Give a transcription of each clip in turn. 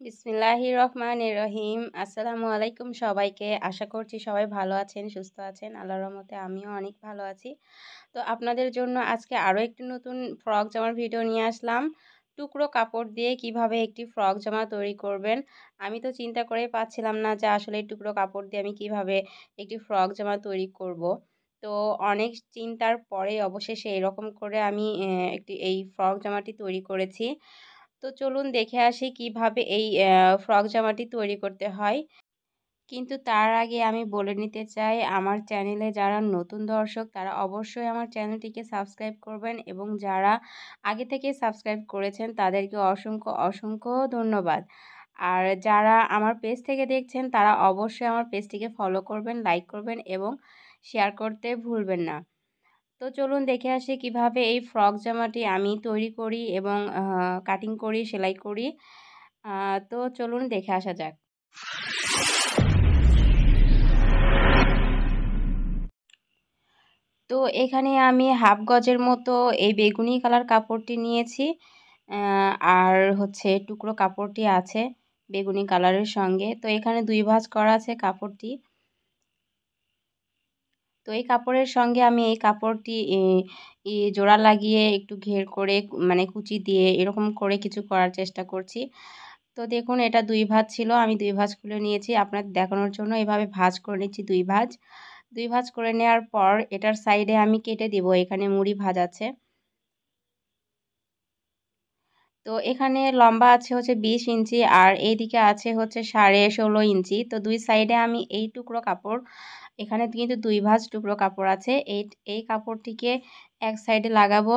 বিসমিল্লাহির রহমানির রহিম। আসসালামু আলাইকুম সবাইকে। আশা করছি সবাই ভালো আছেন, সুস্থ আছেন। আল্লাহর রহমতে আমিও অনেক ভালো আছি। তো আপনাদের জন্য আজকে আরও একটি নতুন ফ্রক জামার ভিডিও নিয়ে আসলাম। টুকরো কাপড় দিয়ে কিভাবে একটি ফ্রক জামা তৈরি করবেন। আমি তো চিন্তা করেই পাচ্ছিলাম না যে আসলে এই টুকরো কাপড় দিয়ে আমি কিভাবে একটি ফ্রক জামা তৈরি করব। তো অনেক চিন্তার পরে অবশেষে এরকম করে আমি এই ফ্রক জামাটি তৈরি করেছি। তো চলুন দেখে আসি কিভাবে এই ফ্রক জামাটি তৈরি করতে হয়। কিন্তু তার আগে আমি বলে নিতে চাই, আমার চ্যানেলে যারা নতুন দর্শক তারা অবশ্যই আমার চ্যানেলটিকে সাবস্ক্রাইব করবেন, এবং যারা আগে থেকে সাবস্ক্রাইব করেছেন তাদেরকে অসংখ্য অসংখ্য ধন্যবাদ। আর যারা আমার পেজ থেকে দেখছেন তারা অবশ্যই আমার পেজটিকে ফলো করবেন, লাইক করবেন এবং শেয়ার করতে ভুলবেন না। তো চলুন দেখে আসি কিভাবে এই ফ্রক জামাটি আমি তৈরি করি এবং কাটিং করি, সেলাই করি। তো চলুন দেখে আসা যাক। তো এখানে আমি হাফ গজের মতো এই বেগুনি কালার কাপড়টি নিয়েছি। আর হচ্ছে টুকরো কাপড়টি আছে বেগুনি কালারের সঙ্গে। তো এখানে 2 ভাঁজ করা আছে কাপড়টি। তো এই কাপড়ের সঙ্গে আমি এই কাপড়টি জোড়া লাগিয়ে একটু ঘের করে মানে কুচি দিয়ে এরকম করে কিছু করার চেষ্টা করছি। তো দেখুন, এটা 2 ভাঁজ ছিল, আমি 2 ভাঁজ খুলে নিয়েছি আপনাদের দেখানোর জন্য। এভাবে ভাঁজ করে নিচ্ছি 2 ভাঁজ। 2 ভাঁজ করে নেওয়ার পর এটার সাইডে আমি কেটে দিব, এখানে মুড়ি ভাঁজ আছে। তো এখানে লম্বা আছে হচ্ছে 20 ইঞ্চি আর এইদিকে আছে হচ্ছে 16.5 ইঞ্চি। তো 2 সাইডে আমি এই টুকরো কাপড়, এখানে কিন্তু 2 ভাঁজ টুকরো কাপড় আছে, এই কাপড়টিকে এক সাইডে লাগাবো,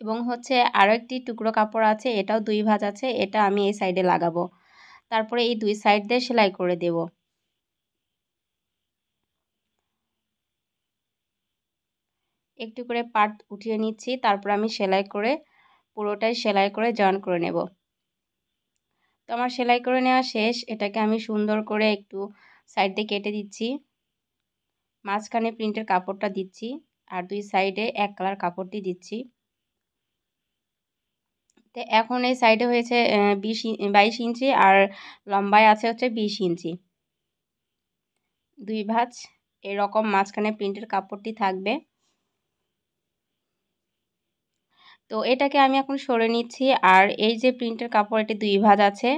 এবং হচ্ছে আরও একটি টুকরো কাপড় আছে, এটাও 2 ভাঁজ আছে, এটা আমি এই সাইডে লাগাবো। তারপরে এই 2 সাইড দিয়ে সেলাই করে দেব। একটু করে পার্ট উঠিয়ে নিচ্ছি, তারপর আমি সেলাই করে পুরোটাই সেলাই করে জয়েন করে নেব। তো আমার সেলাই করে নেওয়া শেষ। এটাকে আমি সুন্দর করে একটু সাইড দিয়ে কেটে দিচ্ছি, মাঝখানে প্রিন্টের কাপড়টা দিচ্ছি আর 2 সাইডে এক কালার কাপড়টি দিচ্ছি। তো এখন এই সাইডে হয়েছে 22 ইঞ্চি আর লম্বায় আছে হচ্ছে 20 ইঞ্চি। 2 ভাঁজ এরকম মাঝখানে প্রিন্টের কাপড়টি থাকবে। তো এটাকে আমি এখন সরে নিচ্ছি, আর এই যে প্রিন্টের কাপড় এটি 2 ভাঁজ আছে,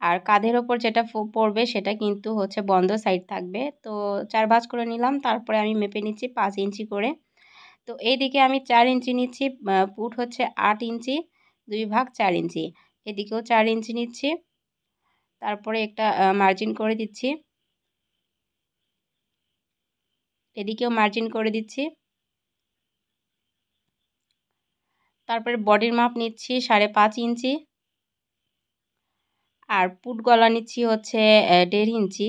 আর কাঁধের ওপর যেটা পড়বে সেটা কিন্তু হচ্ছে বন্ধ সাইড থাকবে। তো 4 ভাঁজ করে নিলাম, তারপরে আমি মেপে নিচ্ছি 5 ইঞ্চি করে। তো এইদিকে আমি 4 ইঞ্চি নিচ্ছি, পুট হচ্ছে 8 ইঞ্চি, 2 ভাগ 4 ইঞ্চি। এদিকেও 4 ইঞ্চি নিচ্ছি, তারপরে একটা মার্জিন করে দিচ্ছি, এদিকেও মার্জিন করে দিচ্ছি। তারপরে বডির মাপ নিচ্ছি 5.5 ইঞ্চি, আর পুট গলা নিচ্ছি হচ্ছে 1.5 ইঞ্চি,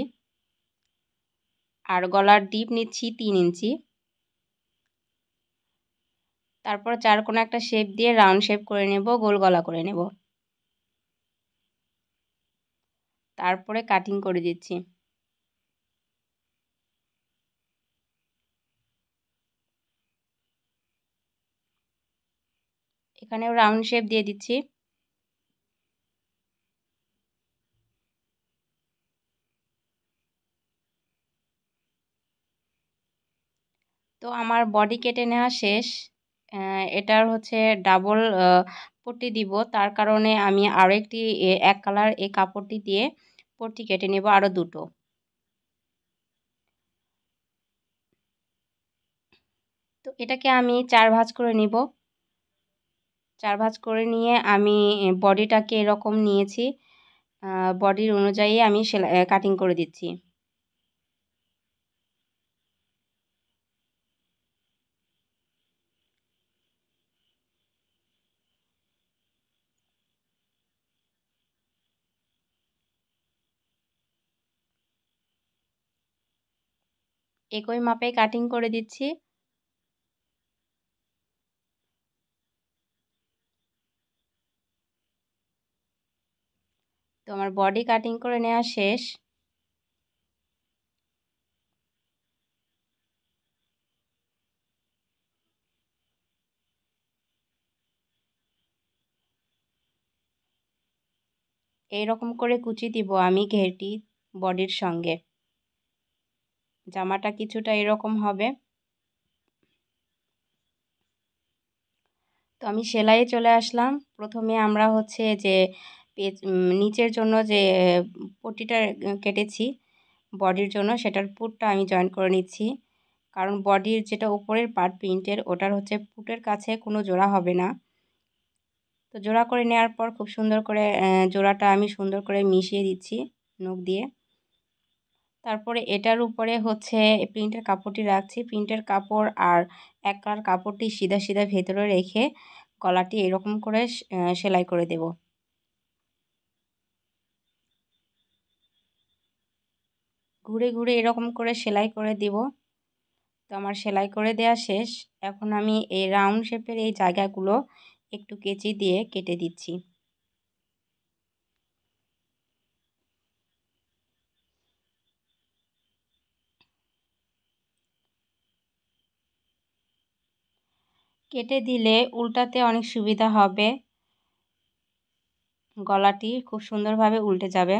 আর গলার ডিপ নিচ্ছি 3 ইঞ্চি। তারপর চারকোনা একটা শেপ দিয়ে রাউন্ড শেপ করে নেব, গোল গলা করে নেব, তারপরে কাটিং করে দিচ্ছি। এখানেও রাউন্ড শেপ দিয়ে দিচ্ছি। তো আমার বডি কেটে নেওয়া শেষ। এটার হচ্ছে ডাবল পট্টি দিব, তার কারণে আমি আরও একটি এক কালার এই কাপড়টি দিয়ে পট্টি কেটে নেব আরও দুটো। তো এটাকে আমি 4 ভাঁজ করে নিব। 4 ভাঁজ করে নিয়ে আমি বডিটাকে এরকম নিয়েছি, বডির অনুযায়ী আমি সেলাই কাটিং করে দিচ্ছি। একই মাপে কাটিং করে দিচ্ছি। তো আমার বডি কাটিং করে নেওয়া শেষ। এইরকম করে কুচি দিব আমি ঘেরটি বডির সঙ্গে। জামাটা কিছুটা এরকম হবে। তো আমি সেলাইয়ে চলে আসলাম। প্রথমে আমরা হচ্ছে যে নিচের জন্য যে পট্টিটা কেটেছি বডির জন্য, সেটার পুটটা আমি জয়েন করে নিচ্ছি। কারণ বডির যেটা উপরের পার্ট প্রিন্টের, ওটার হচ্ছে পুটের কাছে কোনো জোড়া হবে না। তো জোড়া করে নেওয়ার পর খুব সুন্দর করে জোড়াটা আমি সুন্দর করে মিশিয়ে দিচ্ছি নখ দিয়ে। তারপরে এটার উপরে হচ্ছে প্রিন্টের কাপড়টি রাখছি। প্রিন্টের কাপড় আর এক কালার কাপড়টি সিধা সিধা ভেতরে রেখে গলাটি এরকম করে সেলাই করে দেব। ঘুরে ঘুরে এরকম করে সেলাই করে দিব। তো আমার সেলাই করে দেওয়া শেষ। এখন আমি এই রাউন্ড শেপের এই জায়গাগুলো একটু কেচি দিয়ে কেটে দিচ্ছি। কেটে দিলে উল্টাতে অনেক সুবিধা হবে, গলাটি খুব সুন্দরভাবে উল্টে যাবে।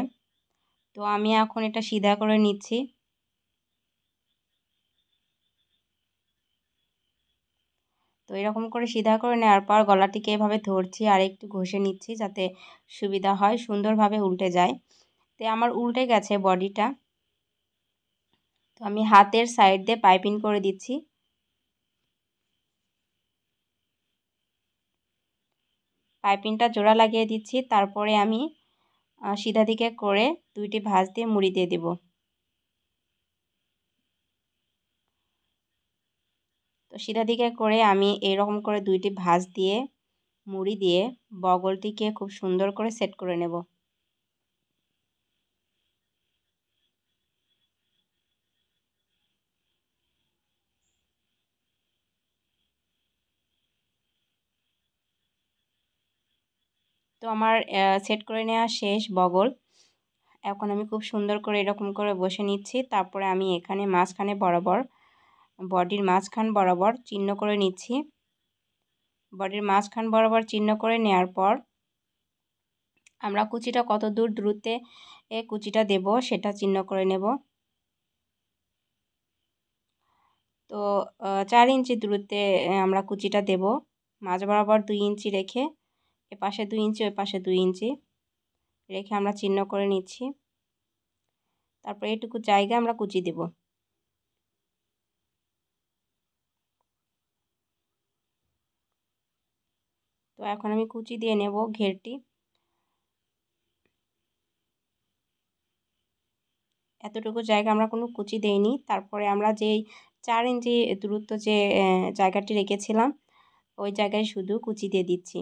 তো আমি এখন এটা সিধা করে নিচ্ছি। তো এরকম করে সিধা করে নেওয়ার পর গলাটিকে এভাবে ধরছি আর একটু ঘষে নিচ্ছি যাতে সুবিধা হয়, সুন্দরভাবে উল্টে যায়। তো আমার উল্টে গেছে বডিটা। তো আমি হাতের সাইড দিয়ে পাইপিং করে দিচ্ছি। পাইপিংটা জোড়া লাগিয়ে দিচ্ছি। তারপরে আমি সিধা দিকে করে দুইটি ভাঁজ দিয়ে মুড়ি দিয়ে দেব। তো সিধা দিকে করে আমি এইরকম করে দুইটি ভাঁজ দিয়ে মুড়ি দিয়ে বগলটিকে খুব সুন্দর করে সেট করে নেব। তো আমার সেট করে নেওয়া শেষ বগল। এখন আমি খুব সুন্দর করে এরকম করে বসে নিচ্ছি। তারপরে আমি এখানে মাঝখানে বরাবর, বডির মাঝখান বরাবর চিহ্ন করে নিচ্ছি। বডির মাঝখান বরাবর চিহ্ন করে নেওয়ার পর আমরা কুচিটা কত দূর দূরত্বে কুচিটা দেব সেটা চিহ্ন করে নেব। তো 4 ইঞ্চি দূরত্বে আমরা কুচিটা দেব। মাঝ বরাবর 2 ইঞ্চি রেখে এপাশে 2 ইঞ্চি ওই পাশে 2 ইঞ্চি রেখে আমরা চিহ্ন করে নিচ্ছি। তারপর এইটুকু জায়গা আমরা কুচি দেব। তো এখন আমি কুচি দিয়ে নেব ঘেরটি। এতটুকু জায়গা আমরা কোনো কুচি দেইনি। তারপরে আমরা যেই 4 ইঞ্চি দূরত্ব যে জায়গাটি রেখেছিলাম ওই জায়গায় শুধু কুচি দিয়ে দিচ্ছি।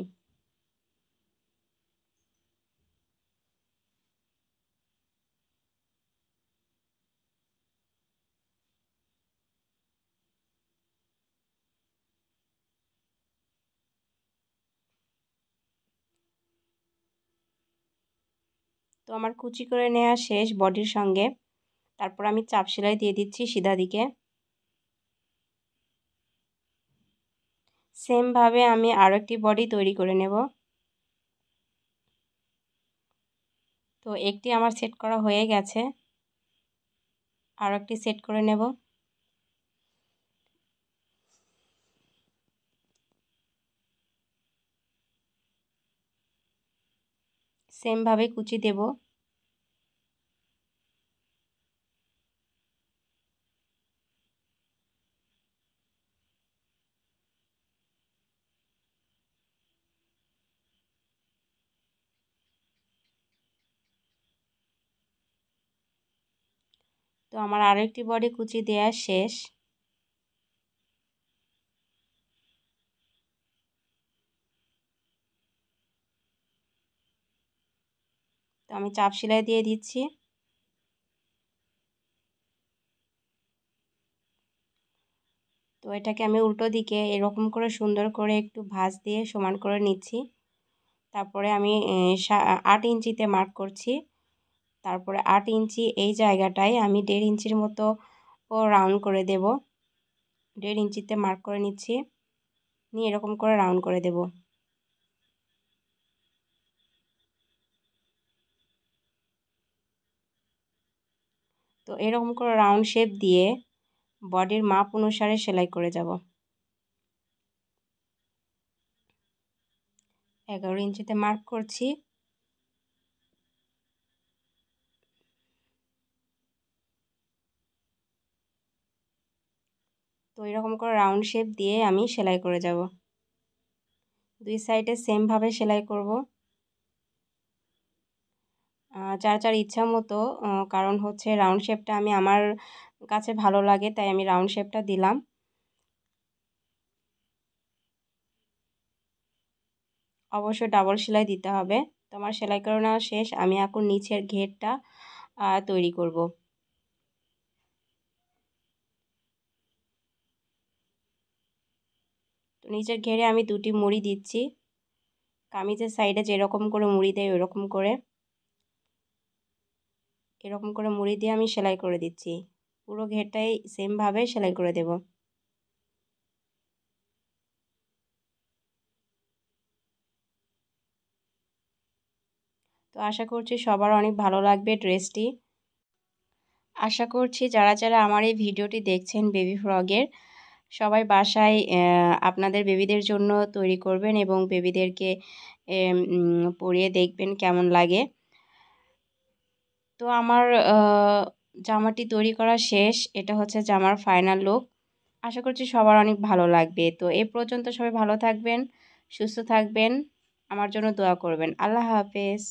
তো আমার কুচি করে নেওয়া শেষ বডির সঙ্গে। তারপর আমি চাপ সেলাই দিয়ে দিচ্ছি সিধা দিকে। সেমভাবে আমি আরও একটি বডি তৈরি করে নেব। তো একটি আমার সেট করা হয়ে গেছে, আরও একটি সেট করে নেব। সেমভাবে কুচি দেব। তো আমার আরও একটি বডি কুচি দেওয়া শেষ। তো আমি চাপ সেলাই দিয়ে দিচ্ছি। তো এটাকে আমি উল্টো দিকে এরকম করে সুন্দর করে একটু ভাঁজ দিয়ে সমান করে নিচ্ছি। তারপরে আমি 8 ইঞ্চিতে মার্ক করছি। তারপরে 8 ইঞ্চি এই জায়গাটায় আমি 1.5 ইঞ্চির মতো রাউন্ড করে দেব। 1.5 ইঞ্চিতে মার্ক করে নিচ্ছি, নিয়ে এরকম করে রাউন্ড করে দেব। তো এরকম করে রাউন্ড শেপ দিয়ে বডির মাপ অনুসারে সেলাই করে যাব। 11 ইঞ্চিতে মার্ক করছি। তো এরকম করে রাউন্ড শেপ দিয়ে আমি সেলাই করে যাব। দুই সাইডে সেমভাবে সেলাই করব। যার যার ইচ্ছা মতো, কারণ হচ্ছে রাউন্ড শেপটা আমার কাছে ভালো লাগে, তাই আমি রাউন্ড শেপটা দিলাম। অবশ্যই ডাবল সেলাই দিতে হবে। তো আমার সেলাই করে নেওয়া শেষ। আমি এখন নিচের ঘেরটা তৈরি করব। তো নিচের ঘেরে আমি দুটি মুড়ি দিচ্ছি। কামিজের সাইডে যেরকম করে মুড়ি দেয় ওরকম করে, এরকম করে মুড়ি দিয়ে আমি সেলাই করে দিচ্ছি। পুরো ঘেরটাই সেমভাবে সেলাই করে দেব। তো আশা করছি সবার অনেক ভালো লাগবে ড্রেসটি। আশা করছি যারা যারা আমার এই ভিডিওটি দেখছেন বেবি ফ্রকের, সবাই বাসায় আপনাদের বেবিদের জন্য তৈরি করবেন এবং বেবিদেরকে পরিয়ে দেখবেন কেমন লাগে। তো আমার জামাটি তৈরি করা শেষ। এটা হচ্ছে জামার ফাইনাল লুক। আশা করছি সবার অনেক ভালো লাগবে। তো এ পর্যন্ত সবাই ভালো থাকবেন, সুস্থ থাকবেন, আমার জন্য দোয়া করবেন। আল্লাহ হাফেজ।